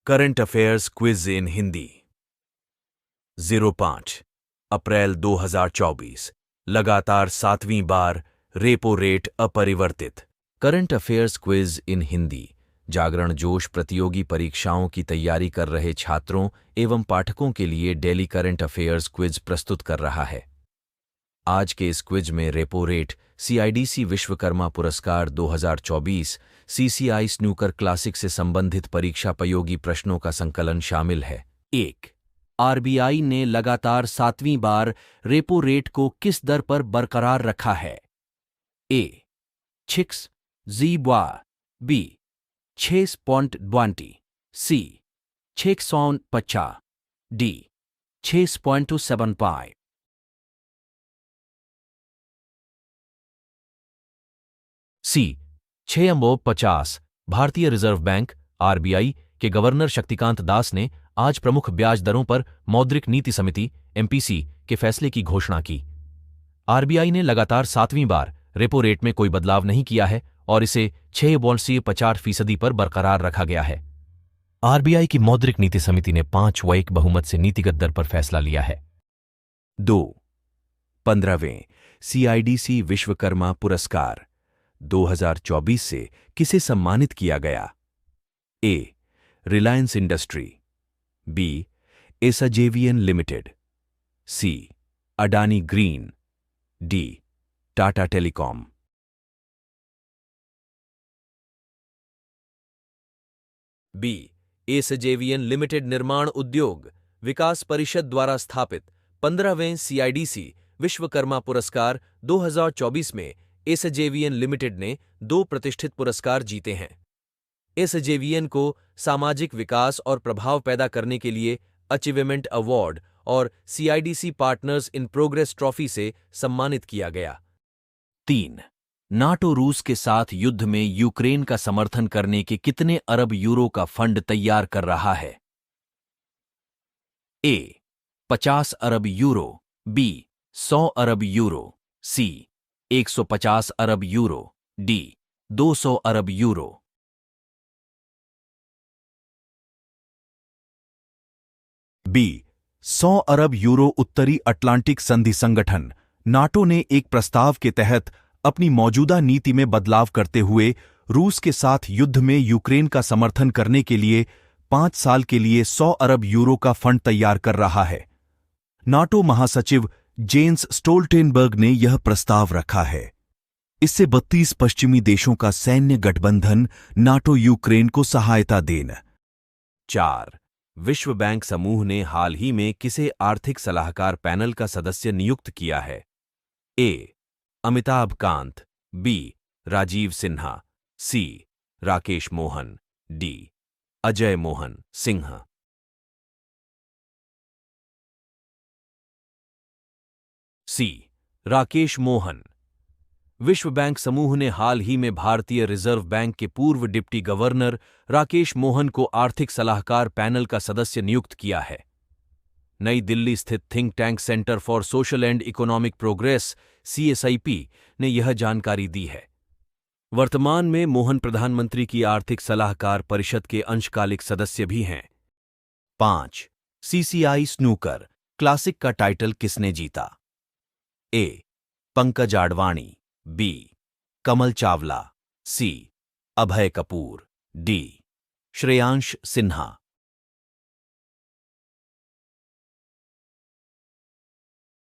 Current affairs quiz in Hindi 05 April 2024 लगातार 7वीं बार रेपो रेट अपरिवर्तित। Current affairs quiz in Hindi Jagran Josh प्रतियोगी परीक्षाओं की तैयारी कर रहे छात्रों एवं पाठकों के लिए डेली करंट अफेयर्स क्विज प्रस्तुत कर रहा है। आज के इस क्विज में रेपो रेट, सीआईडीसी विश्वकर्मा पुरस्कार 2024, सीसीआई स्नूकर क्लासिक से संबंधित परीक्षापयोगी प्रश्नों का संकलन शामिल है। 1. आरबीआई ने लगातार 7वीं बार रेपो रेट को किस दर पर बरकरार रखा है? ए. 6 ZIBOR, बी. 6.20, सी. 650, डी. 6.75। सी. 6.50। भारतीय रिजर्व बैंक आरबीआई के गवर्नर शक्तिकांत दास ने आज प्रमुख ब्याज दरों पर मौद्रिक नीति समिति एमपीसी के फैसले की घोषणा की। आरबीआई ने लगातार 7वीं बार रेपो रेट में कोई बदलाव नहीं किया है और इसे 6.50% पर बरकरार रखा गया है। आरबीआई की मौद्रिक नीति समिति ने 5-1 बहुमत से नीतिगत दर पर फैसला लिया है। 2. 15वें सीआईडीसी विश्वकर्मा पुरस्कार 2024 से किसे सम्मानित किया गया? A. Reliance industry, B. SJVN limited, C. Adani green, D. Tata telecom. B. SJVN limited निर्माण उद्योग विकास परिषद द्वारा स्थापित 15वें सीआईडीसी विश्वकर्मा पुरस्कार 2024 में एसजेवीएन लिमिटेड ने 2 प्रतिष्ठित पुरस्कार जीते हैं। एसजेवीएन को सामाजिक विकास और प्रभाव पैदा करने के लिए अचीवमेंट अवार्ड और CIDC partners in progress trophy से सम्मानित किया गया। 3. नाटो रूस के साथ युद्ध में यूक्रेन का समर्थन करने के कितने अरब यूरो का फंड तैयार कर रहा है? ए. 50 अरब यूरो, बी. 100 अरब यूरो, सी. 150 अरब यूरो, डी. 200 अरब यूरो। बी. 100 अरब यूरो। उत्तरी अटलांटिक संधि संगठन नाटो ने एक प्रस्ताव के तहत अपनी मौजूदा नीति में बदलाव करते हुए रूस के साथ युद्ध में यूक्रेन का समर्थन करने के लिए 5 साल के लिए 100 अरब यूरो का फंड तैयार कर रहा है। नाटो महासचिव जेन्स स्टोल्टेनबर्ग ने यह प्रस्ताव रखा है। इससे 32 पश्चिमी देशों का सैन्य गठबंधन नाटो यूक्रेन को सहायता देना। 4. विश्व बैंक समूह ने हाल ही में किसे आर्थिक सलाहकार पैनल का सदस्य नियुक्त किया है? ए. अमिताभ कांत, बी. राजीव सिन्हा, सी. राकेश मोहन, डी. अजय मोहन सिंह। सी. राकेश मोहन। विश्व बैंक समूह ने हाल ही में भारतीय रिजर्व बैंक के पूर्व डिप्टी गवर्नर राकेश मोहन को आर्थिक सलाहकार पैनल का सदस्य नियुक्त किया है। नई दिल्ली स्थित think tank centre for social and economic progress CSIP ने यह जानकारी दी है। वर्तमान में मोहन प्रधानमंत्री की आर्थिक सलाहकार परिषद के अंशकालिक सदस्य भी हैं। 5. सीसीआई स्नूकर क्लासिक का टाइटल किसने जीता? ए. पंकज आडवाणी, बी. कमल चावला, सी. अभय कपूर, डी. श्रेयांश सिन्हा।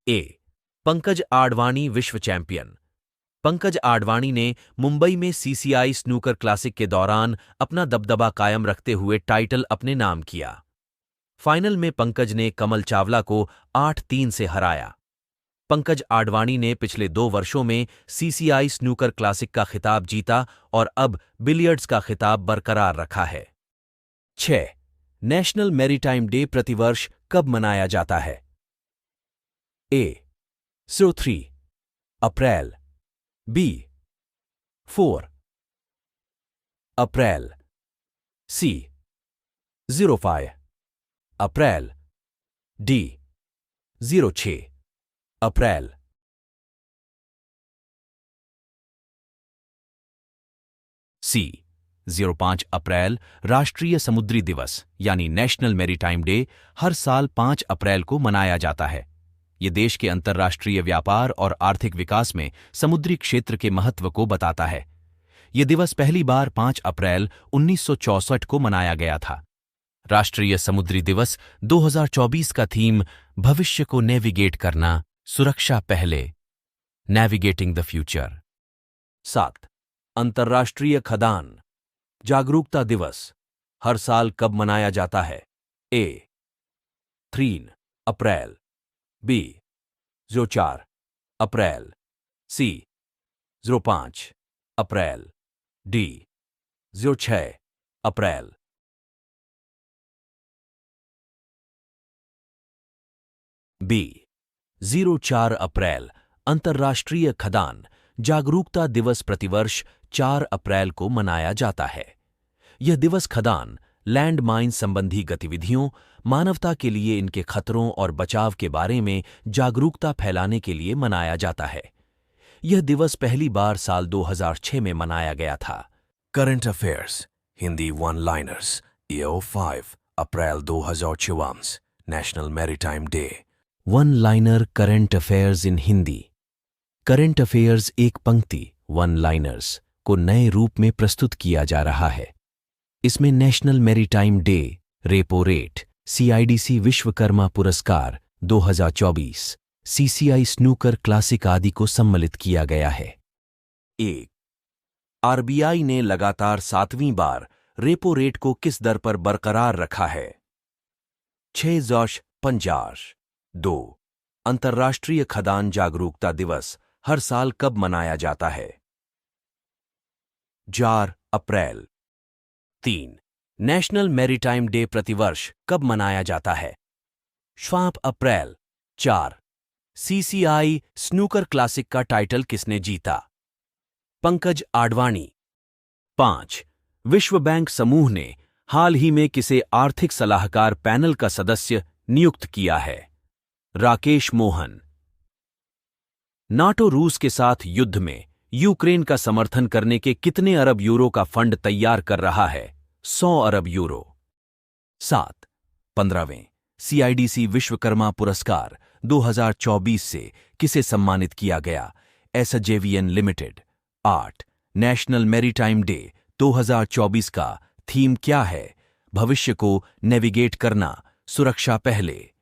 ए. पंकज आडवाणी विश्व चैंपियन। पंकज आडवाणी ने मुंबई में सीसीआई स्नूकर क्लासिक के दौरान अपना दबदबा कायम रखते हुए टाइटल अपने नाम किया। फाइनल में पंकज ने कमल चावला को 8-3 से हराया। पंकज आडवाणी ने पिछले 2 वर्षों में सीसीआई स्नूकर क्लासिक का खिताब जीता और अब बिलियर्ड्स का खिताब बरकरार रखा है। 6. नेशनल मैरीटाइम डे प्रतिवर्ष कब मनाया जाता है? ए. 3 अप्रैल, बी. 4 अप्रैल, सी. 05 अप्रैल, डी. 06 अप्रैल। सी. 05 अप्रैल राष्ट्रीय समुद्री दिवस यानी नेशनल मैरीटाइम डे हर साल 5 अप्रैल को मनाया जाता है। ये देश के अंतर्राष्ट्रीय व्यापार और आर्थिक विकास में समुद्री क्षेत्र के महत्व को बताता है। ये दिवस पहली बार 5 अप्रैल 1964 को मनाया गया था। राष्ट्रीय समुद्री दिवस 2024 का थीम भविष्य को नेविगेट करना, सुरक्षा पहले, नेविगेटिंग द फ्यूचर। 7 अंतर्राष्ट्रीय खदान जागरूकता दिवस हर साल कब मनाया जाता है? A 3 April, B 04 April, C 05 April, D 06 April. B 04 अप्रैल अंतर्राष्ट्रीय खदान जागरूकता दिवस प्रतिवर्ष 4 अप्रैल को मनाया जाता है। यह दिवस खदान, लैंड माइन संबंधी गतिविधियों, मानवता के लिए इनके खतरों और बचाव के बारे में जागरूकता फैलाने के लिए मनाया जाता है। यह दिवस पहली बार साल 2006 में मनाया गया था। Current affairs Hindi one liners year 5 April 2024 national maritime day. One liner current affairs in Hindi. Current affairs एक पंक्ति वन लाइनर्स को नए रूप में प्रस्तुत किया जा रहा है। इसमें national maritime day, repo rate, CIDC Vishwakarma पुरस्कार 2024, CCI स्नूकर क्लासिक आदि को सम्मिलित किया गया है। 1 RBI ने लगातार 7वीं बार रेपो रेट को किस दर पर बरकरार रखा है? 6.50। 2 अंतर्राष्ट्रीय खदान जागरूकता दिवस हर साल कब मनाया जाता है? 4 अप्रैल। 3 नेशनल मैरीटाइम डे प्रतिवर्ष कब मनाया जाता है? 5 अप्रैल। 4 CCI स्नूकर क्लासिक का टाइटल किसने जीता? पंकज आडवाणी। 5 विश्व बैंक समूह ने हाल ही में किसे आर्थिक सलाहकार पैनल का सदस्य नियुक्त किया है? राकेश मोहन। नाटो रूस के साथ युद्ध में यूक्रेन का समर्थन करने के कितने अरब यूरो का फंड तैयार कर रहा है? 100 अरब यूरो। 7 15वें CIDC विश्वकर्मा पुरस्कार 2024 से किसे सम्मानित किया गया? SJVN limited. 8 national maritime day 2024 का थीम क्या है? भविष्य को नेविगेट करना, सुरक्षा पहले।